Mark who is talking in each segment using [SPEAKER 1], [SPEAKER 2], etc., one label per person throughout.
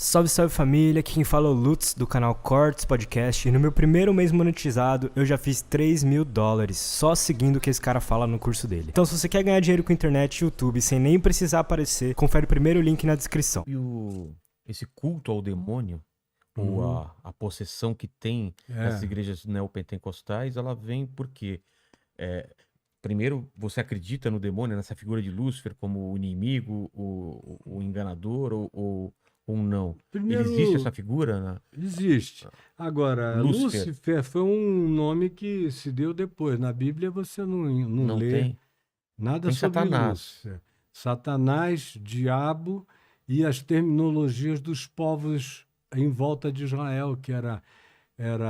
[SPEAKER 1] Salve, salve família, aqui quem fala é o Lutz do canal Cortes Podcast e no meu primeiro mês monetizado eu já fiz $3.000 só seguindo o que esse cara fala no curso dele. Então se você quer ganhar dinheiro com internet e YouTube sem nem precisar aparecer, confere o primeiro link na descrição.
[SPEAKER 2] E esse culto ao demônio, ou a possessão que tem nessas igrejas neopentecostais, ela vem porque, primeiro, você acredita no demônio, nessa figura de Lúcifer como o inimigo, o enganador, ou não?
[SPEAKER 3] Primeiro,
[SPEAKER 2] Existe essa figura? Né?
[SPEAKER 3] Existe. Agora, Lúcifer foi um nome que se deu depois. Na Bíblia você não lê
[SPEAKER 2] tem
[SPEAKER 3] nada
[SPEAKER 2] tem
[SPEAKER 3] sobre
[SPEAKER 2] Satanás.
[SPEAKER 3] Lúcifer. Satanás, diabo e as terminologias dos povos em volta de Israel, que era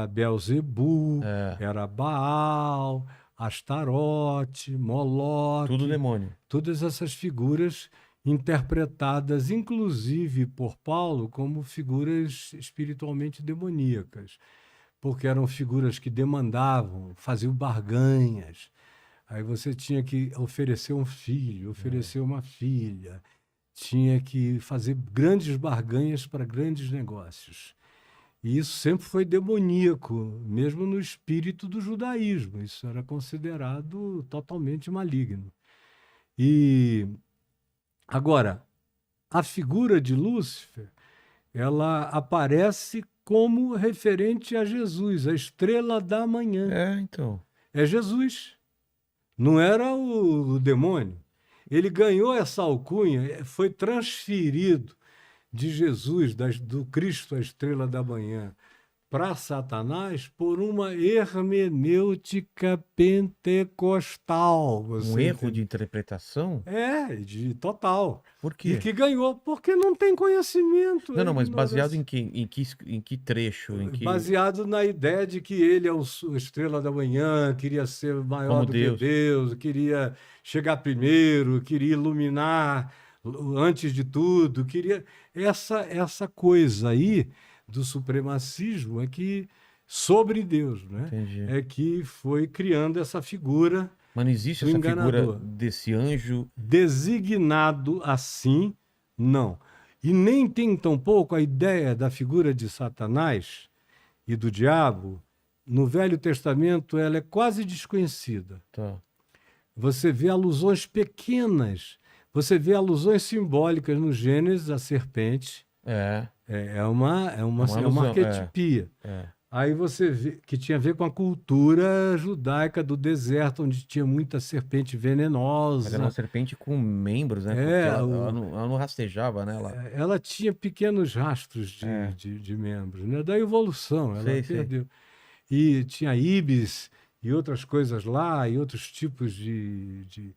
[SPEAKER 3] Belzebu, era Baal, Astarote, Moloque.
[SPEAKER 2] Tudo demônio.
[SPEAKER 3] Todas essas figuras interpretadas, inclusive por Paulo, como figuras espiritualmente demoníacas, porque eram figuras que demandavam, faziam barganhas. Aí você tinha que oferecer um filho, oferecer uma filha, tinha que fazer grandes barganhas para grandes negócios. E isso sempre foi demoníaco, mesmo no espírito do judaísmo. Isso era considerado totalmente maligno. E agora, a figura de Lúcifer, ela aparece como referente a Jesus, a estrela da manhã.
[SPEAKER 2] Então.
[SPEAKER 3] É Jesus. Não era o demônio. Ele ganhou essa alcunha, foi transferido de Jesus, do Cristo, a estrela da manhã, para Satanás por uma hermenêutica pentecostal.
[SPEAKER 2] Um erro de interpretação?
[SPEAKER 3] Total.
[SPEAKER 2] Por quê?
[SPEAKER 3] E que ganhou, porque não tem conhecimento.
[SPEAKER 2] Não, mas baseado em que trecho?
[SPEAKER 3] Baseado na ideia de que ele é o estrela da manhã, queria ser maior
[SPEAKER 2] como
[SPEAKER 3] do que Deus, queria chegar primeiro, queria iluminar antes de tudo, queria... Essa coisa aí do supremacismo é que, sobre Deus, né?
[SPEAKER 2] Entendi.
[SPEAKER 3] É que foi criando essa figura.
[SPEAKER 2] Mas não existe essa figura desse anjo?
[SPEAKER 3] Designado assim, não. E nem tem tampouco a ideia da figura de Satanás e do diabo. No Velho Testamento ela é quase desconhecida.
[SPEAKER 2] Tá.
[SPEAKER 3] Você vê alusões pequenas, você vê alusões simbólicas no Gênesis, a serpente. É uma arquetipia. Aí você vê que tinha a ver com a cultura judaica do deserto, onde tinha muita serpente venenosa.
[SPEAKER 2] Mas era uma serpente com membros, né? Ela não rastejava, né?
[SPEAKER 3] Ela tinha pequenos rastros de membros, né? Da evolução, ela perdeu. E tinha íbis e outras coisas lá, e outros tipos de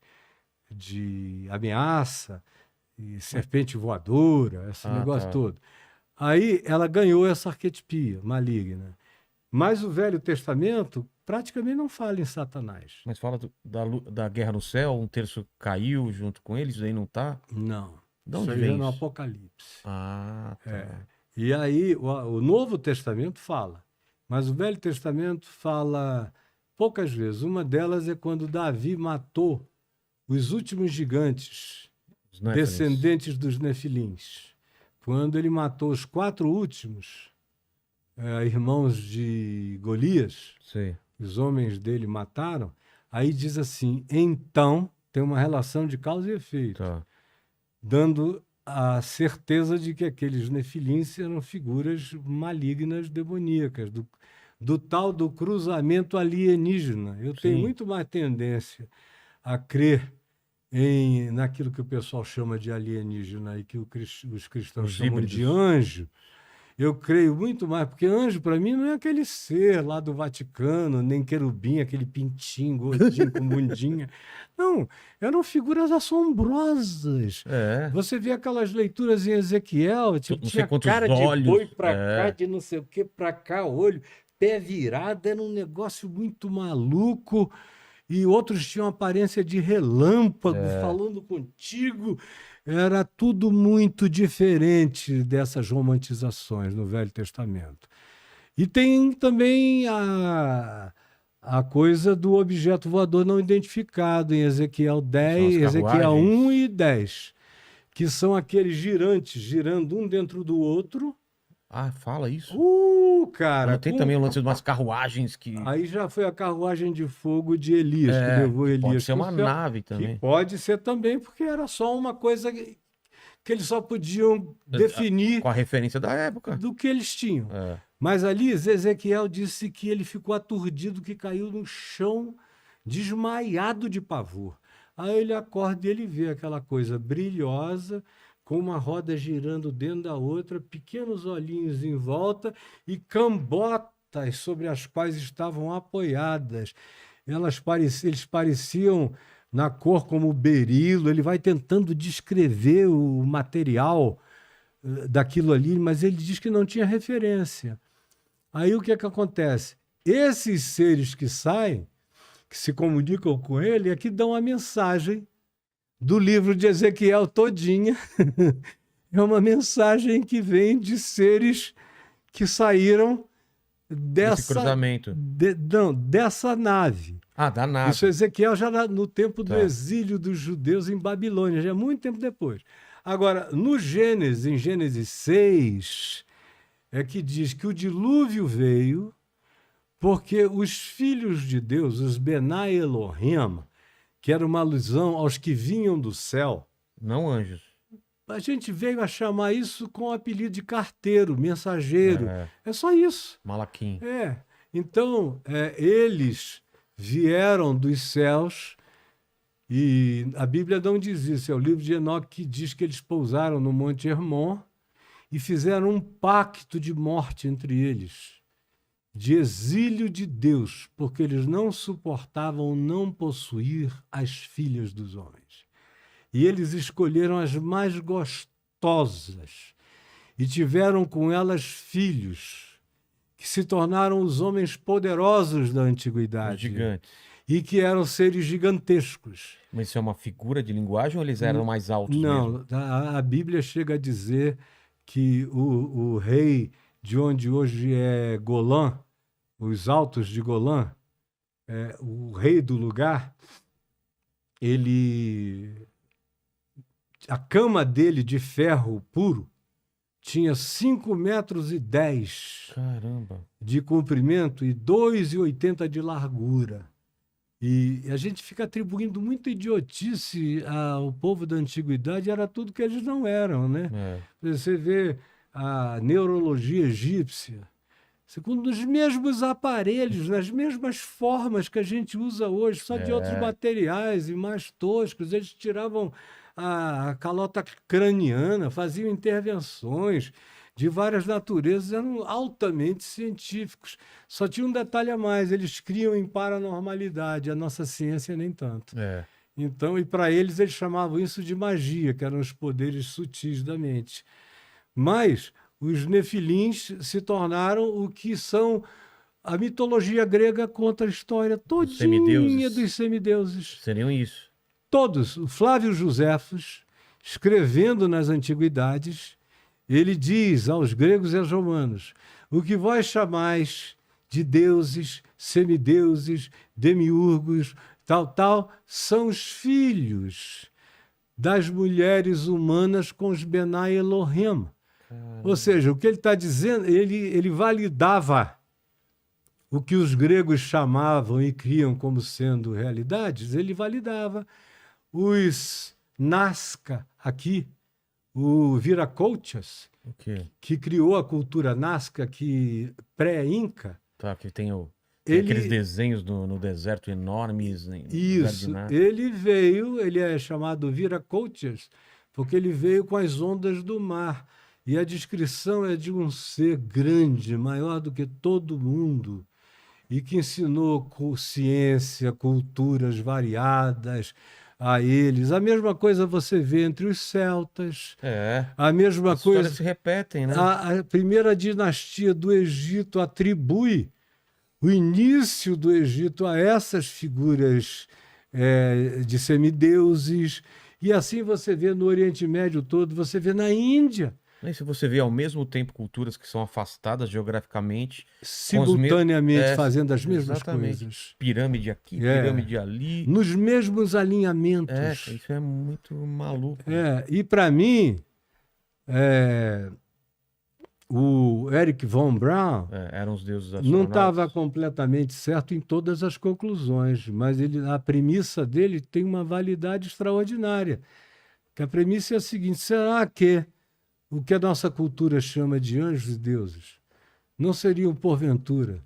[SPEAKER 3] ameaça, e serpente voadora, esse negócio todo. Aí ela ganhou essa arquetipia maligna. Mas o Velho Testamento praticamente não fala em Satanás.
[SPEAKER 2] Mas fala da guerra no céu, um terço caiu junto com eles, aí não tá?
[SPEAKER 3] Não.
[SPEAKER 2] De onde
[SPEAKER 3] isso
[SPEAKER 2] vem
[SPEAKER 3] é no
[SPEAKER 2] isso?
[SPEAKER 3] Apocalipse.
[SPEAKER 2] Tá.
[SPEAKER 3] E aí o Novo Testamento fala, mas o Velho Testamento fala poucas vezes. Uma delas é quando Davi matou os últimos gigantes, descendentes dos Nefilins. Quando ele matou os 4 últimos, irmãos de Golias, os homens dele mataram, aí diz assim, então, tem uma relação de causa e efeito, dando a certeza de que aqueles nefilins eram figuras malignas, demoníacas, do tal do cruzamento alienígena. Eu tenho muito mais tendência a crer naquilo que o pessoal chama de alienígena e que os cristãos chamam de anjo. Eu creio muito mais, porque anjo, para mim, não é aquele ser lá do Vaticano, nem querubim, aquele pintinho, gordinho, com bundinha. Não, eram figuras assombrosas. Você vê aquelas leituras em Ezequiel, tipo, tinha cara de boi para cá, de não sei o que para cá, olho, pé virado, era um negócio muito maluco. E outros tinham aparência de relâmpago, falando contigo. Era tudo muito diferente dessas romantizações no Velho Testamento. E tem também a coisa do objeto voador não identificado em Ezequiel 10, Ezequiel 1 e 10, que são aqueles girantes, girando um dentro do outro.
[SPEAKER 2] Ah, fala isso.
[SPEAKER 3] Cara.
[SPEAKER 2] Não tem também o lance de umas carruagens que...
[SPEAKER 3] Aí já foi a carruagem de fogo de Elias, que levou Elias.
[SPEAKER 2] Pode ser uma
[SPEAKER 3] pro céu,
[SPEAKER 2] nave também.
[SPEAKER 3] que pode ser também, porque era só uma coisa que eles só podiam definir
[SPEAKER 2] com a referência da época
[SPEAKER 3] do que eles tinham. Mas ali, Ezequiel disse que ele ficou aturdido, que caiu no chão, desmaiado de pavor. Aí ele acorda e ele vê aquela coisa brilhosa, com uma roda girando dentro da outra, pequenos olhinhos em volta e cambotas sobre as quais estavam apoiadas. Eles pareciam na cor como berilo. Ele vai tentando descrever o material daquilo ali, mas ele diz que não tinha referência. Aí o que é que acontece? Esses seres que saem, que se comunicam com ele, é que dão a mensagem do livro de Ezequiel todinha. É uma mensagem que vem de seres que saíram dessa
[SPEAKER 2] cruzamento.
[SPEAKER 3] Dessa nave.
[SPEAKER 2] Da nave.
[SPEAKER 3] Isso Ezequiel já no tempo do exílio dos judeus em Babilônia, já muito tempo depois. Agora, no Gênesis, em Gênesis 6, é que diz que o dilúvio veio porque os filhos de Deus, os Benai Elohim, que era uma alusão aos que vinham do céu.
[SPEAKER 2] Não anjos.
[SPEAKER 3] A gente veio a chamar isso com o apelido de carteiro, mensageiro. É só isso.
[SPEAKER 2] Malaquim.
[SPEAKER 3] Então, eles vieram dos céus e a Bíblia não diz isso. É o livro de Enoque que diz que eles pousaram no Monte Hermon e fizeram um pacto de morte entre eles, de exílio de Deus, porque eles não suportavam não possuir as filhas dos homens. E eles escolheram as mais gostosas e tiveram com elas filhos, que se tornaram os homens poderosos da antiguidade.
[SPEAKER 2] Gigantes.
[SPEAKER 3] E que eram seres gigantescos.
[SPEAKER 2] Mas isso é uma figura de linguagem ou eles eram mais altos
[SPEAKER 3] não,
[SPEAKER 2] mesmo?
[SPEAKER 3] A Bíblia chega a dizer que o rei de onde hoje é Golã, os altos de Golã, o rei do lugar, a cama dele de ferro puro tinha 5,10 metros de comprimento e 2,80 de largura. E a gente fica atribuindo muita idiotice ao povo da antiguidade, era tudo que eles não eram, né? Você vê a neurologia egípcia, segundo os mesmos aparelhos, nas mesmas formas que a gente usa hoje, só de outros materiais e mais toscos. Eles tiravam a calota craniana, faziam intervenções de várias naturezas, eram altamente científicos. Só tinha um detalhe a mais, eles criam em paranormalidade, a nossa ciência nem tanto. Então, e para eles chamavam isso de magia, que eram os poderes sutis da mente. Mas os nefilins se tornaram o que são... A mitologia grega conta a história todinha dos semideuses.
[SPEAKER 2] Seriam isso.
[SPEAKER 3] Todos. O Flávio Josefos, escrevendo nas antiguidades, ele diz aos gregos e aos romanos: o que vós chamais de deuses, semideuses, demiurgos, tal, são os filhos das mulheres humanas com os Benai Elohim. Ou seja, o que ele está dizendo, ele validava o que os gregos chamavam e criam como sendo realidades, ele validava. Os Nazca aqui, o Viracochas, que criou a cultura Nazca, que pré-inca.
[SPEAKER 2] Que tem aqueles desenhos no deserto enormes.
[SPEAKER 3] Isso, ele é chamado Viracochas, porque ele veio com as ondas do mar. E a descrição é de um ser grande, maior do que todo mundo, e que ensinou ciência, culturas variadas a eles. A mesma coisa você vê entre os celtas. A mesma coisa.
[SPEAKER 2] Se repetem, né?
[SPEAKER 3] A primeira dinastia do Egito atribui o início do Egito a essas figuras de semideuses. E assim você vê no Oriente Médio todo, você vê na Índia.
[SPEAKER 2] E se você vê ao mesmo tempo culturas que são afastadas geograficamente,
[SPEAKER 3] simultaneamente fazendo as mesmas
[SPEAKER 2] exatamente.
[SPEAKER 3] coisas.
[SPEAKER 2] Pirâmide aqui, pirâmide ali.
[SPEAKER 3] Nos mesmos alinhamentos.
[SPEAKER 2] Isso é muito maluco.
[SPEAKER 3] E para mim, o Eric von Braun
[SPEAKER 2] eram os deuses
[SPEAKER 3] não
[SPEAKER 2] astronautas.
[SPEAKER 3] estava completamente certo em todas as conclusões, mas a premissa dele tem uma validade extraordinária. Que a premissa é a seguinte: será que o que a nossa cultura chama de anjos e deuses não seriam, porventura,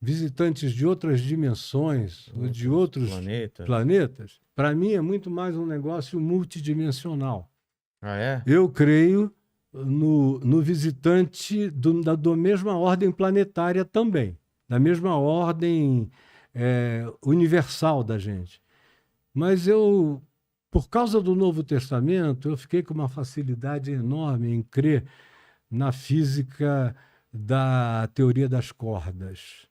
[SPEAKER 3] visitantes de outras dimensões ou de outros planetas? Para mim, é muito mais um negócio multidimensional.
[SPEAKER 2] Ah, é?
[SPEAKER 3] Eu creio no visitante da mesma ordem planetária também, da mesma ordem universal da gente. Mas por causa do Novo Testamento, eu fiquei com uma facilidade enorme em crer na física da teoria das cordas,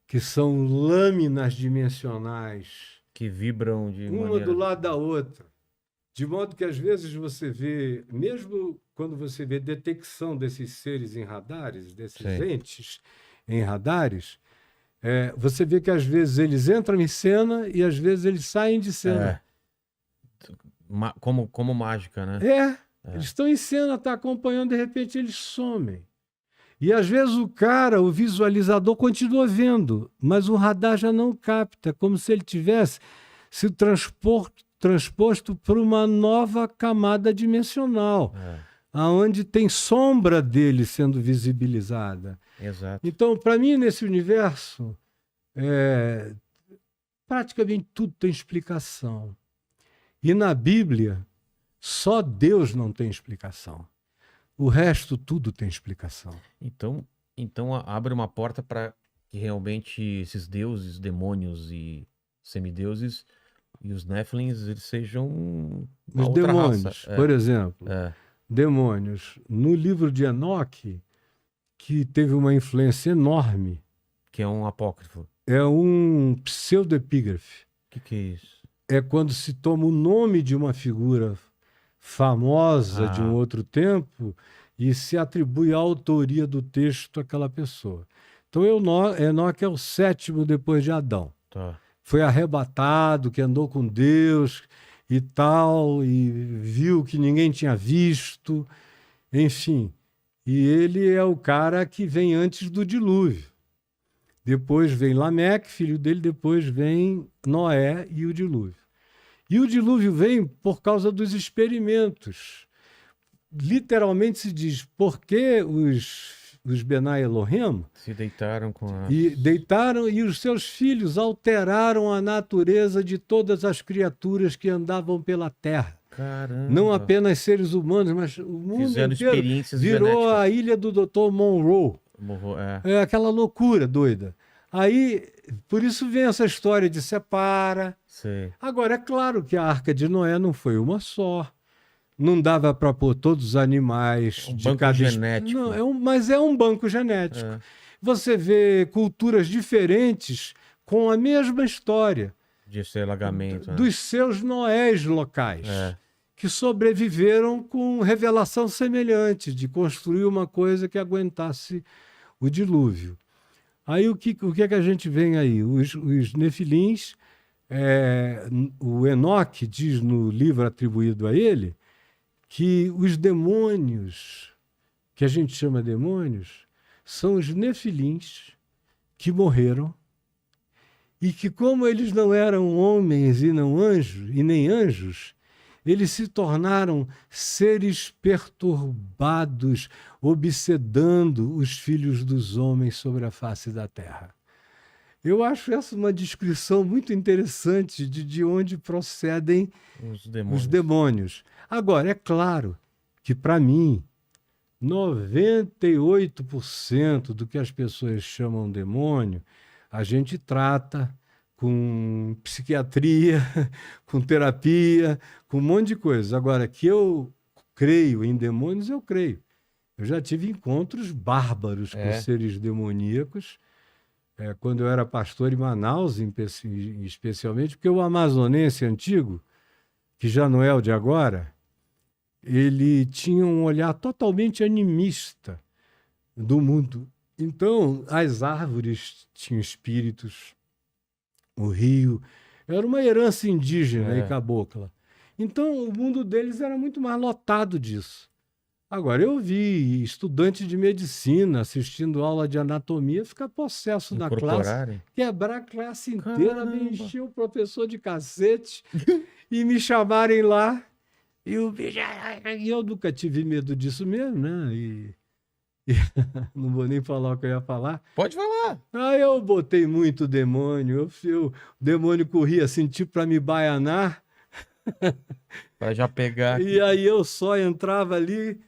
[SPEAKER 3] que são lâminas dimensionais
[SPEAKER 2] que vibram de
[SPEAKER 3] uma
[SPEAKER 2] maneira...
[SPEAKER 3] do lado da outra. De modo que, às vezes, você vê, mesmo quando você vê detecção desses seres em radares, desses entes em radares, você vê que, às vezes, eles entram em cena e, às vezes, eles saem de cena.
[SPEAKER 2] Como mágica, né?
[SPEAKER 3] Eles estão em cena, está acompanhando, de repente eles somem. E, às vezes, o visualizador, continua vendo, mas o radar já não capta, como se ele tivesse sido transposto por uma nova camada dimensional, onde tem sombra dele sendo visibilizada.
[SPEAKER 2] Exato.
[SPEAKER 3] Então, para mim, nesse universo, praticamente tudo tem explicação. E na Bíblia, só Deus não tem explicação. O resto, tudo tem explicação.
[SPEAKER 2] Então abre uma porta para que realmente esses deuses, demônios e semideuses e os Nephilims, eles sejam
[SPEAKER 3] os demônios, por exemplo. Demônios. No livro de Enoque, que teve uma influência enorme.
[SPEAKER 2] Que é um apócrifo.
[SPEAKER 3] É um pseudoepígrafe.
[SPEAKER 2] O que é isso?
[SPEAKER 3] É quando se toma o nome de uma figura famosa de um outro tempo e se atribui a autoria do texto àquela pessoa. Então, Enoque é o 7º depois de Adão. Foi arrebatado, que andou com Deus e tal, e viu que ninguém tinha visto, enfim. E ele é o cara que vem antes do dilúvio. Depois vem Lameque, filho dele, depois vem Noé e o dilúvio. E o dilúvio vem por causa dos experimentos. Literalmente se diz, por que os Benai Elohim
[SPEAKER 2] se deitaram com
[SPEAKER 3] deitaram e os seus filhos alteraram a natureza de todas as criaturas que andavam pela terra.
[SPEAKER 2] Caramba.
[SPEAKER 3] Não apenas seres humanos, mas o mundo
[SPEAKER 2] fizeram
[SPEAKER 3] inteiro
[SPEAKER 2] experiências
[SPEAKER 3] virou
[SPEAKER 2] genéticas.
[SPEAKER 3] A ilha do Dr. Monroe. É aquela loucura doida. Aí, por isso vem essa história de separa.
[SPEAKER 2] Sim.
[SPEAKER 3] Agora, é claro que a Arca de Noé não foi uma só. Não dava para pôr todos os animais
[SPEAKER 2] um
[SPEAKER 3] de
[SPEAKER 2] banco
[SPEAKER 3] cada
[SPEAKER 2] genético.
[SPEAKER 3] Não, mas é um banco genético. Você vê culturas diferentes com a mesma história.
[SPEAKER 2] De esse alagamento.
[SPEAKER 3] Dos seus Noés locais. Que sobreviveram com revelação semelhante, de construir uma coisa que aguentasse o dilúvio. Aí o que é que a gente vê aí? Os Nefilins, o Enoque diz no livro atribuído a ele, que os demônios, que a gente chama demônios, são os Nefilins que morreram e que, como eles não eram homens e não anjos, e nem anjos, eles se tornaram seres perturbados, obsedando os filhos dos homens sobre a face da terra. Eu acho essa uma descrição muito interessante de onde procedem os demônios. Agora, é claro que, para mim, 98% do que as pessoas chamam demônio, a gente trata com psiquiatria, com terapia, com um monte de coisa. Agora, que eu creio em demônios, eu creio. Eu já tive encontros bárbaros com seres demoníacos, quando eu era pastor em Manaus, especialmente, porque o amazonense antigo, que já não é o de agora, ele tinha um olhar totalmente animista do mundo. Então, as árvores tinham espíritos, o rio era uma herança indígena e cabocla. Então, o mundo deles era muito mais lotado disso. Agora, eu vi estudante de medicina assistindo aula de anatomia ficar possesso na classe, quebrar a classe inteira, me encher o professor de cacete e me chamarem lá. E eu nunca tive medo disso mesmo, né? E não vou nem falar o que eu ia falar.
[SPEAKER 2] Pode falar.
[SPEAKER 3] Aí eu botei muito demônio. O demônio corria assim, tipo para me baianar.
[SPEAKER 2] Para já pegar.
[SPEAKER 3] E aí eu só entrava ali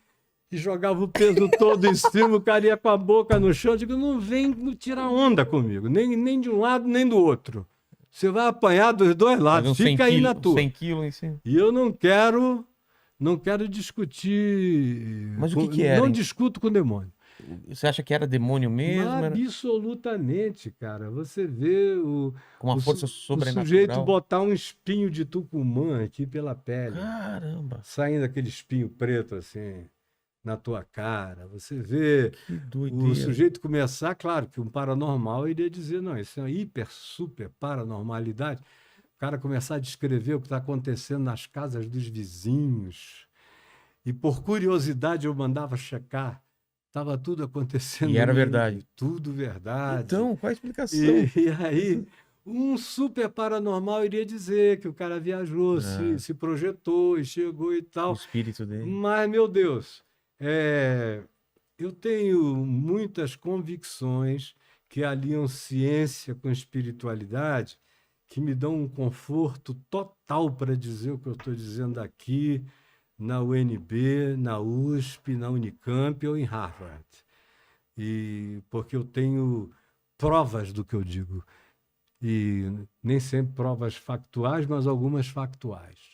[SPEAKER 3] e jogava o peso todo em cima, o cara ia com a boca no chão. Eu digo, não vem tirar onda comigo, nem de um lado, nem do outro. Você vai apanhar dos dois lados, fica aí na tua.
[SPEAKER 2] 100 quilos em cima.
[SPEAKER 3] E eu não quero discutir.
[SPEAKER 2] Mas o que era?
[SPEAKER 3] Não discuto com o demônio.
[SPEAKER 2] Você acha que era demônio mesmo?
[SPEAKER 3] Absolutamente, cara. Você vê
[SPEAKER 2] com uma força sobrenatural.
[SPEAKER 3] O sujeito botar um espinho de tucumã aqui pela pele.
[SPEAKER 2] Caramba!
[SPEAKER 3] Saindo aquele espinho preto assim na tua cara. Você vê o sujeito começar, claro que um paranormal iria dizer, não, isso é uma hiper, super paranormalidade. O cara começar a descrever o que está acontecendo nas casas dos vizinhos. E por curiosidade eu mandava checar. Estava tudo acontecendo.
[SPEAKER 2] E era verdade.
[SPEAKER 3] Tudo verdade.
[SPEAKER 2] Então, qual a explicação?
[SPEAKER 3] E aí, um super paranormal iria dizer que o cara viajou, se projetou e chegou e tal.
[SPEAKER 2] O espírito dele.
[SPEAKER 3] Mas, meu Deus, eu tenho muitas convicções que aliam ciência com espiritualidade, que me dão um conforto total para dizer o que eu estou dizendo aqui, na UNB, na USP, na Unicamp ou em Harvard. Porque eu tenho provas do que eu digo. E nem sempre provas factuais, mas algumas factuais.